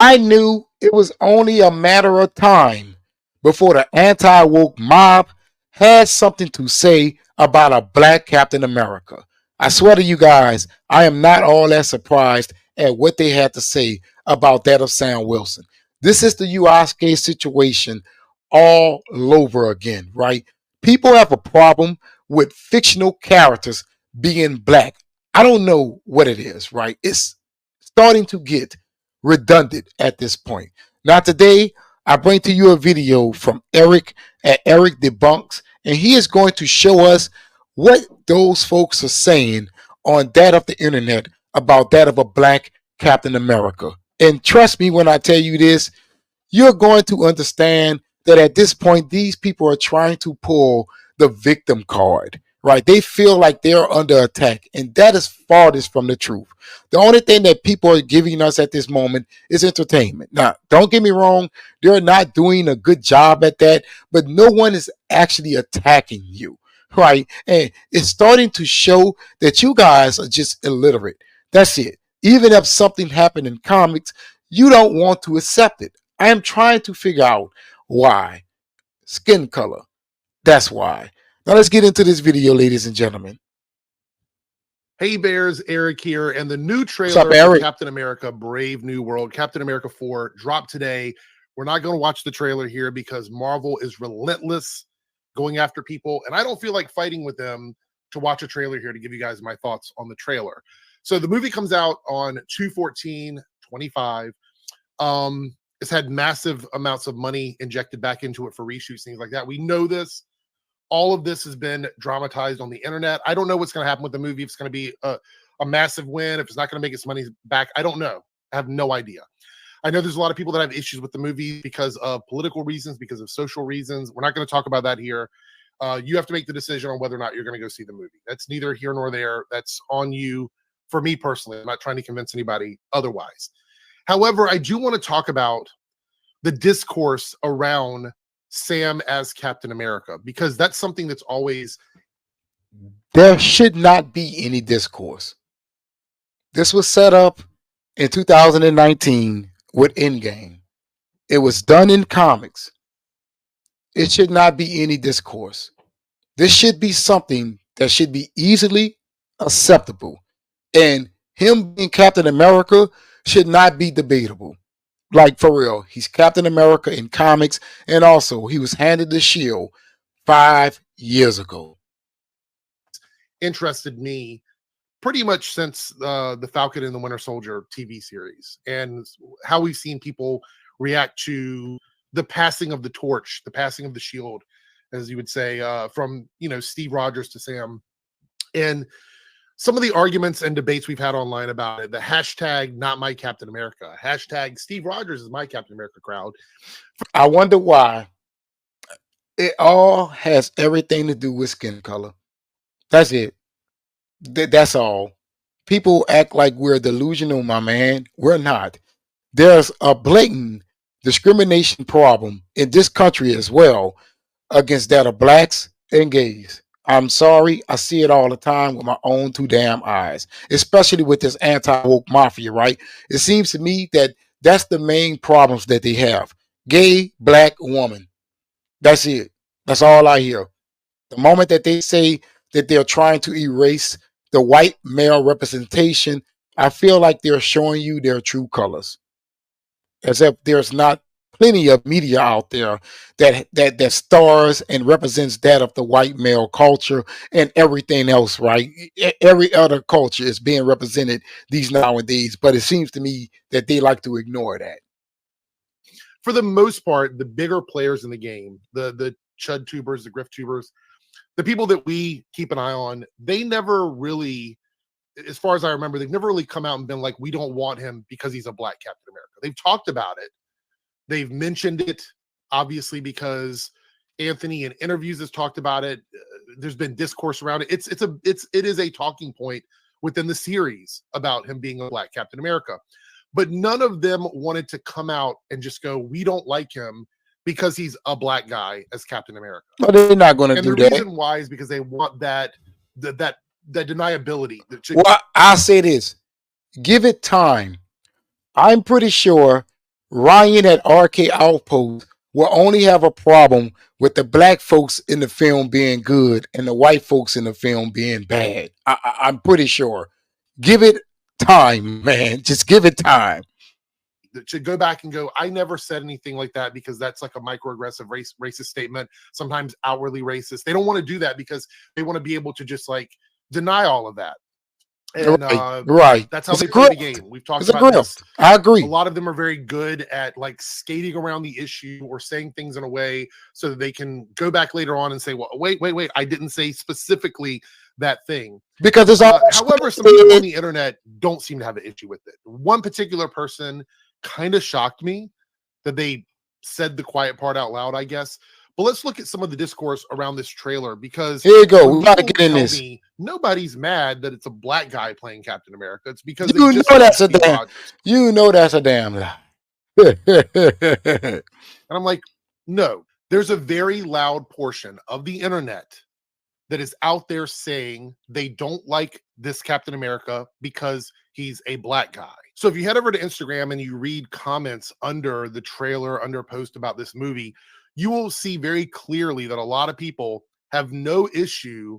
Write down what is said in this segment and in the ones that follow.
I knew it was only a matter of time before the anti woke mob had something to say about a black Captain America. I swear to you guys, I am not all that surprised at what they had to say about that of Sam Wilson. This is the USK situation all over again, right? People have a problem with fictional characters being black. I don't know what it is, right? It's starting to get redundant at this point. Now, today, I bring to you a video from Eric at Eric Debunks, and he is going to show us what those folks are saying on that of the internet about that of a black Captain America. And trust me when I tell you this, you're going to understand that at this point, these people are trying to pull the victim card, right? They feel like they're under attack, and that is farthest from the truth. The only thing that people are giving us at this moment is entertainment. Now, don't get me wrong, they're not doing a good job at that, but no one is actually attacking you, right? And it's starting to show that you guys are just illiterate. That's it. Even if something happened in comics, you don't want to accept it. I am trying to figure out why. Skin color. That's why. Now let's get into this video, ladies and gentlemen. Hey Bears, Eric here, and the new trailer What's up, for Eric? Captain America Brave New World, Captain America 4, dropped today. We're not going to watch the trailer here because Marvel is relentless going after people, and I don't feel like fighting with them to watch a trailer here to give you guys my thoughts on the trailer. So the movie comes out on 2/14/25. It's had massive amounts of money injected back into it for reshoots, things like that. We know this. All of this has been dramatized on the internet. I don't know what's going to happen with the movie. If it's going to be a massive win, if it's not going to make its money back, I don't know. I have no idea. I know there's a lot of people that have issues with the movie because of political reasons, because of social reasons. We're not going to talk about that here. You have to make the decision on whether or not you're going to go see the movie. That's neither here nor there. That's on you. For me personally, I'm not trying to convince anybody otherwise. However, I do want to talk about the discourse around Sam as Captain America, because that's something that's always... There should not be any discourse. This was set up in 2019 with Endgame. It was done in comics. It should not be any discourse. This should be something that should be easily acceptable. And him being Captain America should not be debatable. Like, for real, he's Captain America in comics, and also he was handed the shield 5 years ago. Interested me pretty much since the Falcon and the Winter Soldier TV series, and how we've seen people react to the passing of the torch, the passing of the shield, as you would say, from Steve Rogers to Sam. And some of the arguments and debates we've had online about it, the hashtag not my Captain America, hashtag Steve Rogers is my Captain America crowd. I wonder why. It all has everything to do with skin color. That's it. That's all. People act like we're delusional, my man. We're not. There's a blatant discrimination problem in this country as well against that of blacks and gays. I'm sorry, I see it all the time with my own two damn eyes, especially with this anti-woke mafia, right? It seems to me that that's the main problems that they have. Gay, black, woman. That's it. That's all I hear. The moment that they say that they're trying to erase the white male representation, I feel like they're showing you their true colors. As if there's not plenty of media out there that stars and represents that of the white male culture and everything else, right? Every other culture is being represented these nowadays, but it seems to me that they like to ignore that. For the most part, the bigger players in the game, the chud tubers, the grift tubers, the people that we keep an eye on, they never really, as far as I remember, they've never really come out and been like, we don't want him because he's a black Captain America. They've talked about it. They've mentioned it, obviously, because Anthony in interviews has talked about it. There's been discourse around it. It is a talking point within the series about him being a black Captain America. But none of them wanted to come out and just go, we don't like him because he's a black guy as Captain America. No, they're not going to do that. And the reason why is because they want that deniability. Well, I'll say this. Give it time. I'm pretty sure Ryan at RK Outpost will only have a problem with the black folks in the film being good and the white folks in the film being bad. I'm pretty sure. Give it time, man. Just give it time. To go back and go, I never said anything like that, because that's like a microaggressive racist statement, sometimes outwardly racist. They don't want to do that because they want to be able to just like deny all of that. And right. That's how they play the game. We've talked about this. I agree. A lot of them are very good at like skating around the issue or saying things in a way so that they can go back later on and say, well, wait, I didn't say specifically that thing. Because it's all however, some people on the internet don't seem to have an issue with it. One particular person kind of shocked me that they said the quiet part out loud, I guess. But let's look at some of the discourse around this trailer, because here you go. We gotta get in this. Nobody's mad that it's a black guy playing Captain America. It's because you know that's a damn. You know that's a damn lie. And I'm like, no. There's a very loud portion of the internet that is out there saying they don't like this Captain America because he's a black guy. So if you head over to Instagram and you read comments under the trailer, under a post about this movie, you will see very clearly that a lot of people have no issue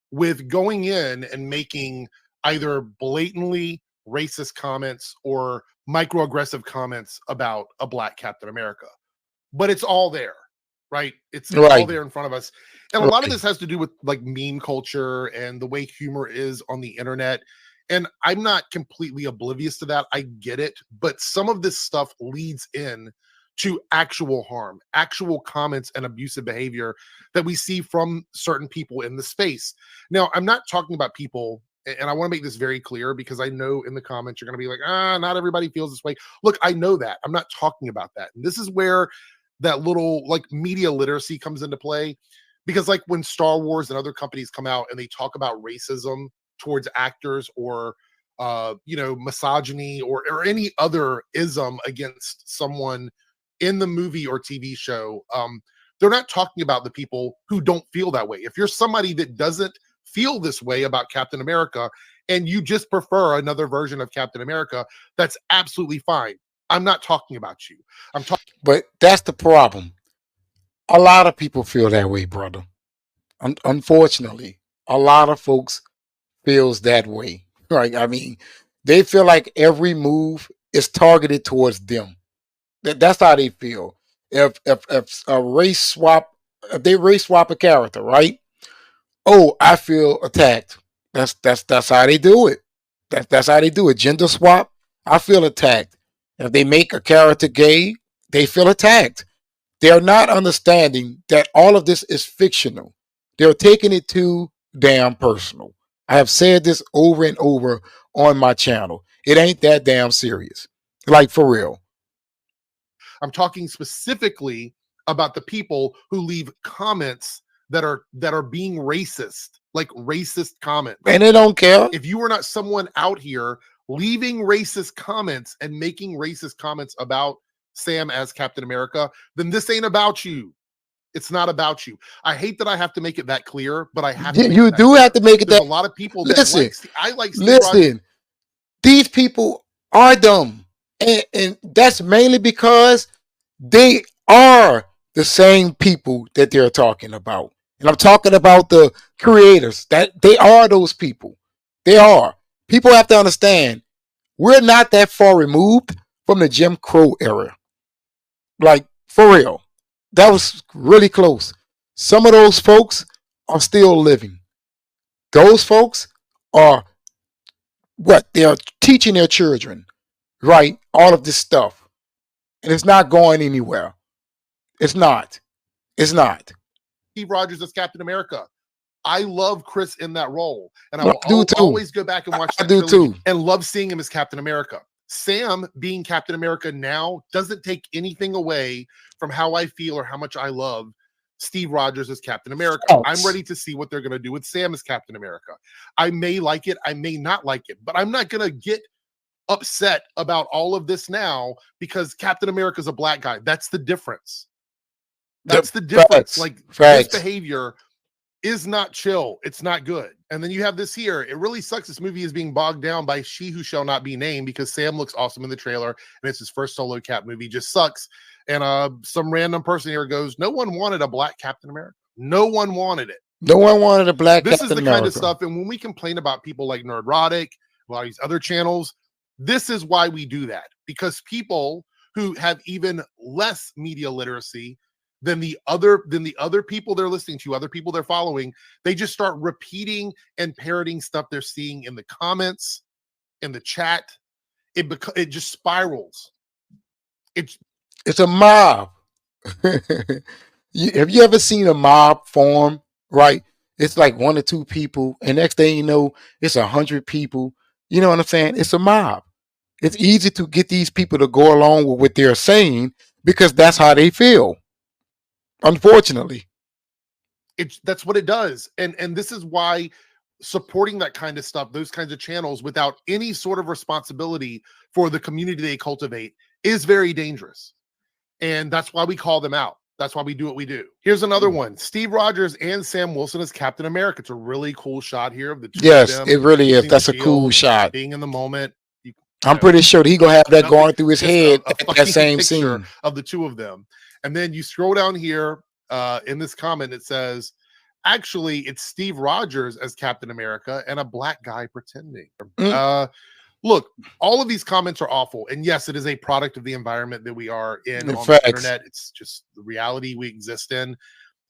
with going in and making either blatantly racist comments or microaggressive comments about a black Captain America. But it's all there, right? It's all there in front of us. And a lot of this has to do with like meme culture and the way humor is on the internet. And I'm not completely oblivious to that. I get it. But some of this stuff leads in to actual harm, actual comments and abusive behavior that we see from certain people in the space. Now, I'm not talking about people, and I want to make this very clear, because I know in the comments you're going to be like, not everybody feels this way. Look, I know that. I'm not talking about that. And this is where that little like media literacy comes into play, because like when Star Wars and other companies come out and they talk about racism towards actors or misogyny or any other ism against someone in the movie or TV show, they're not talking about the people who don't feel that way. If you're somebody that doesn't feel this way about Captain America and you just prefer another version of Captain America, that's absolutely fine. I'm not talking about you. I'm talking. But that's the problem. A lot of people feel that way, brother. Unfortunately, a lot of folks feels that way, right? I mean, they feel like every move is targeted towards them. That's how they feel. If a race swap, if they race swap a character, right? Oh, I feel attacked. That's how they do it. That's how they do it. Gender swap. I feel attacked. If they make a character gay, they feel attacked. They're not understanding that all of this is fictional. They're taking it too damn personal. I have said this over and over on my channel. It ain't that damn serious. Like, for real. I'm talking specifically about the people who leave comments that are being racist, like racist comments. And they don't care. If you are not someone out here leaving racist comments and making racist comments about Sam as Captain America, then this ain't about you. It's not about you. I hate that I have to make it that clear, but I have to. You do have to make it There's that. A lot of people that listen, I like. Listen, these people are dumb, and that's mainly because they are the same people that they're talking about. And I'm talking about the creators. That they are those people. They are. People have to understand we're not that far removed from the Jim Crow era. Like, for real. That was really close. Some of those folks are still living. Those folks are what? They're teaching their children, right? All of this stuff. And it's not going anywhere. It's not. It's not. Steve Rogers as Captain America. I love Chris in that role. And I will always go back and watch that too. And love seeing him as Captain America. Sam being Captain America now doesn't take anything away from how I feel or how much I love Steve Rogers as Captain America. I'm ready to see what they're going to do with Sam as Captain America. I may like it. I may not like it. But I'm not going to get upset about all of this now because Captain America is a black guy. That's the difference. That's the difference. Like this behavior is not chill. It's not good. And then you have this here. It really sucks. This movie is being bogged down by She Who Shall Not Be Named because Sam looks awesome in the trailer and it's his first solo Cap movie. Just sucks. And some random person here goes, no one wanted a black Captain America. No one wanted it. No one wanted a black This Captain is the America. kind of stuff. And when we complain about people like Nerdrotic, a lot of these other channels, this is why we do that. Because people who have even less media literacy than the other people they're listening to, other people they're following, they just start repeating and parroting stuff they're seeing in the comments, in the chat. It just spirals. It's a mob. Have you ever seen a mob form? Right? It's like 1 or 2 people, and next thing you know, it's 100 people. You know what I'm saying? It's a mob. It's easy to get these people to go along with what they're saying because that's how they feel. Unfortunately, that's what it does. And this is why supporting that kind of stuff, those kinds of channels without any sort of responsibility for the community they cultivate is very dangerous. And that's why we call them out. That's why we do what we do. Here's another one. Steve Rogers and Sam Wilson as Captain America. It's a really cool shot here of the two yes, of them. it really is. Using That's the a cool shield, shot. being in the moment. I'm pretty sure he gonna have that nothing- going through his just head a at that fucking same picture scene. of the two of them. And then you scroll down here in this comment, it says, actually, it's Steve Rogers as Captain America and a black guy pretending. Look, all of these comments are awful. And yes, it is a product of the environment that we are in on the internet. It's just the reality we exist in.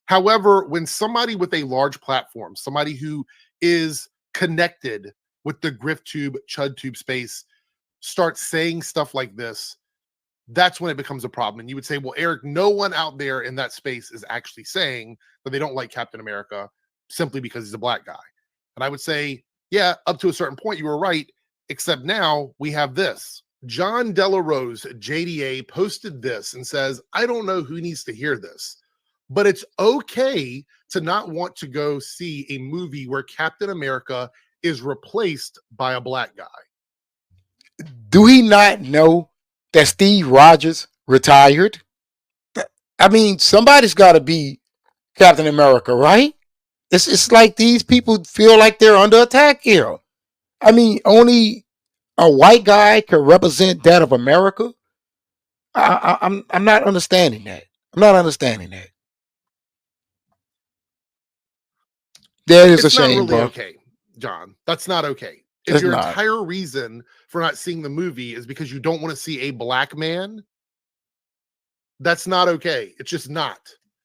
However, when somebody with a large platform, somebody who is connected with the GriftTube, ChudTube space starts saying stuff like this, that's when it becomes a problem. And you would say, well, Eric, no one out there in that space is actually saying that they don't like Captain America simply because he's a black guy. And I would say, yeah, up to a certain point, you were right, except now we have this. John Delarose, JDA, posted this and says, I don't know who needs to hear this, but it's okay to not want to go see a movie where Captain America is replaced by a black guy. Do he not know that Steve Rogers retired? I mean, somebody's got to be Captain America, right? It's like these people feel like they're under attack here. I mean, only a white guy can represent that of America. I'm not understanding that. I'm not understanding that. That is a shame, not really bro. Okay, John. That's not okay. If your entire reason for not seeing the movie is because you don't want to see a black man, that's not okay. It's just not.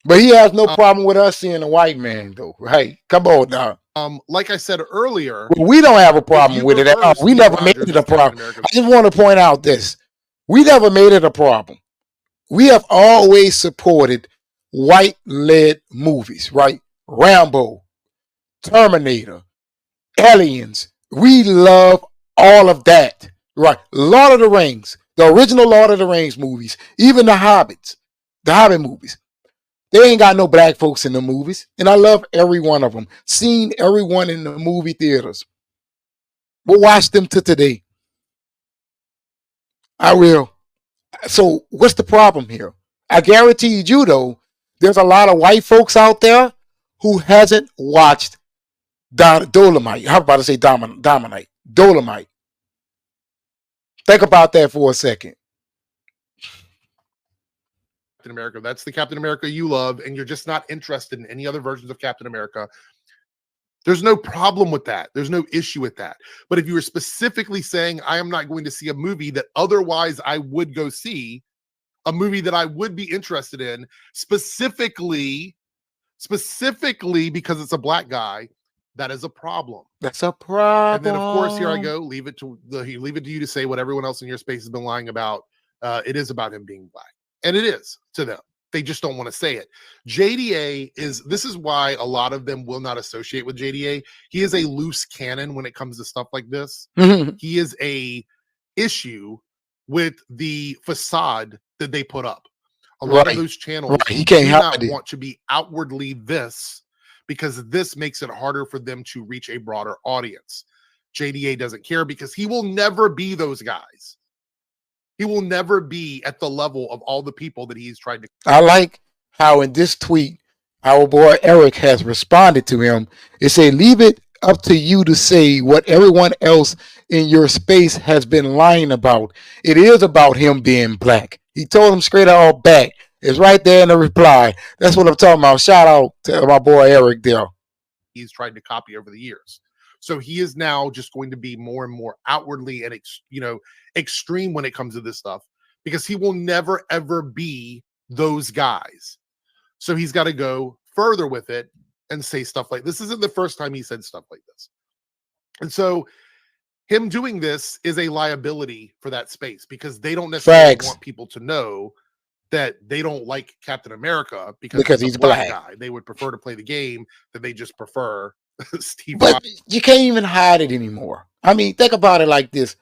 But he has no problem with us seeing a white man, though, right? Come on now. Like I said earlier, well, we don't have a problem with it at all. We never made it a problem. I just want to point out this. We never made it a problem. We have always supported white-led movies, right? Rambo, Terminator, Aliens. We love all of that, right? Lord of the Rings, the original Lord of the Rings movies, even the Hobbit movies. They ain't got no black folks in the movies, and I love every one of them. Seen everyone in the movie theaters. We'll watch them to today. I will. So what's the problem here? I guarantee you, though, there's a lot of white folks out there who hasn't watched Dolomite. I was about to say Dominite. Dolomite. Think about that for a second. Captain America. That's the Captain America you love, and you're just not interested in any other versions of Captain America. There's no problem with that. There's no issue with that. But if you were specifically saying, I am not going to see a movie that otherwise I would go see, a movie that I would be interested in, specifically because it's a black guy, that is a problem. That's a problem. And then, of course, here I go. Leave it to you to say what everyone else in your space has been lying about. It is about him being black. And it is to them. They just don't want to say it. JDA this is why a lot of them will not associate with JDA. He is a loose cannon when it comes to stuff like this. He is a issue with the facade that they put up. A lot of those channels he can't do help not want to be outwardly this because this makes it harder for them to reach a broader audience. JDA doesn't care because he will never be those guys. He will never be at the level of all the people that he's tried to. I like how in this tweet, Our boy Eric has responded to him. It said, leave it up to you to say what everyone else in your space has been lying about. It is about him being black. He told him straight out back. It's right there in the reply. That's what I'm talking about. Shout out to my boy Eric there. He's tried to copy over the years. So he is now just going to be more and more outwardly and extreme when it comes to this stuff, because he will never ever be those guys. So he's got to go further with it and say stuff like this. Isn't the first time he said stuff like this. And so him doing this is a liability for that space, because they don't necessarily want people to know that they don't like Captain America because he's a black guy. They would prefer to play the game that they just prefer Steve But Rogers. You can't even hide it anymore. I mean, think about it like this.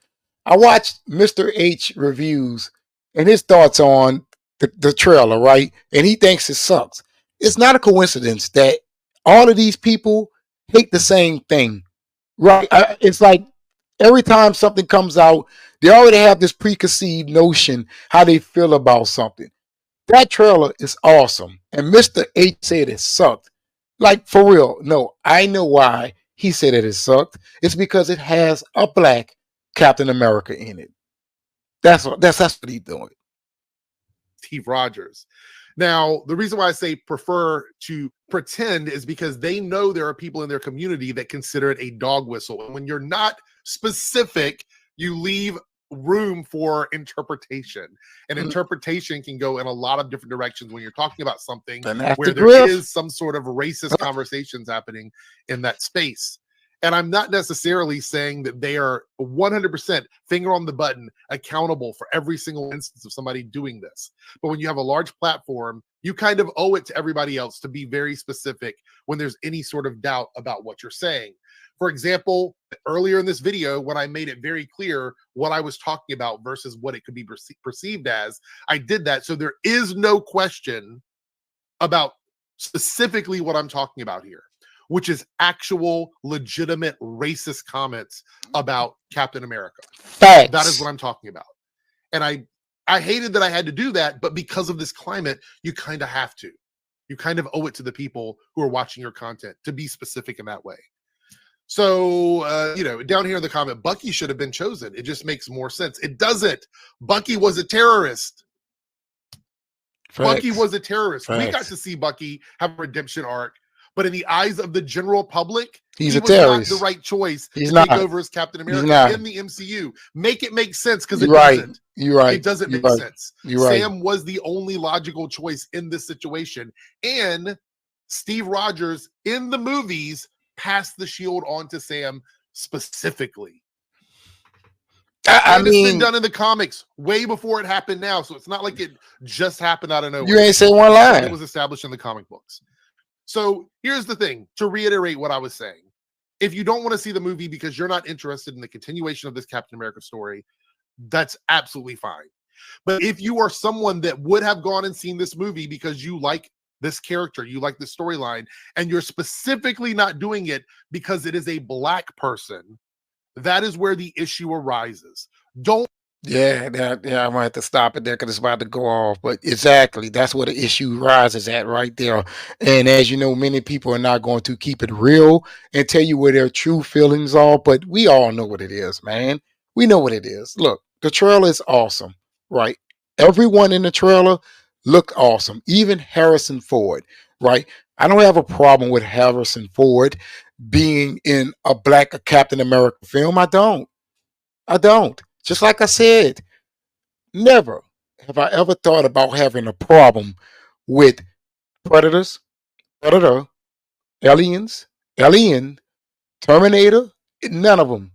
I watched Mr. H reviews and his thoughts on the trailer, right? And he thinks it sucks. It's not a coincidence that all of these people hate the same thing, right? It's like every time something comes out, they already have this preconceived notion how they feel about something. That trailer is awesome. And Mr. H said it sucked. Like, for real. No, I know why he said it sucked. It's because it has a black Captain America in it. That's what he's doing. Steve Rogers. Now, the reason why I say prefer to pretend is because they know there are people in their community that consider it a dog whistle. And when you're not specific, you leave room for interpretation. And interpretation can go in a lot of different directions when you're talking about something where there is some sort of racist conversations happening in that space. And I'm not necessarily saying that they are 100% finger on the button accountable for every single instance of somebody doing this. But when you have a large platform, you kind of owe it to everybody else to be very specific when there's any sort of doubt about what you're saying. For example, earlier in this video, when I made it very clear what I was talking about versus what it could be perceived as, I did that. So there is no question about specifically what I'm talking about here, which is actual legitimate racist comments about Captain America. Facts. That is what I'm talking about. And I hated that I had to do that, but because of this climate, you kind of have to. You kind of owe it to the people who are watching your content to be specific in that way. So, down here in the comment, Bucky should have been chosen. It just makes more sense. It doesn't. Bucky was a terrorist. Facts. Bucky was a terrorist. Facts. We got to see Bucky have a redemption arc, but in the eyes of the general public, he was not the right choice to take over as Captain America in the MCU. Make it make sense, because it doesn't. You're right. It doesn't make sense. Sam was the only logical choice in this situation. And Steve Rogers in the movies passed the shield on to Sam specifically. I mean, it's been done in the comics way before it happened now, so it's not like it just happened out of nowhere. You ain't say one line. It was established in the comic books. So here's the thing, to reiterate what I was saying. If you don't want to see the movie because you're not interested in the continuation of this Captain America story, that's absolutely fine. But if you are someone that would have gone and seen this movie because you like this character, you like the storyline, and you're specifically not doing it because it is a black person, that is where the issue arises. I might have to stop it there because it's about to go off. But exactly, that's where the issue rises at right there. And as you know, many people are not going to keep it real and tell you where their true feelings are. But we all know what it is, man. We know what it is. Look, the trailer is awesome, right? Everyone in the trailer looked awesome. Even Harrison Ford, right? I don't have a problem with Harrison Ford being in a black Captain America film. I don't. Just like I said, never have I ever thought about having a problem with Predator, Aliens, Alien, Terminator. None of them.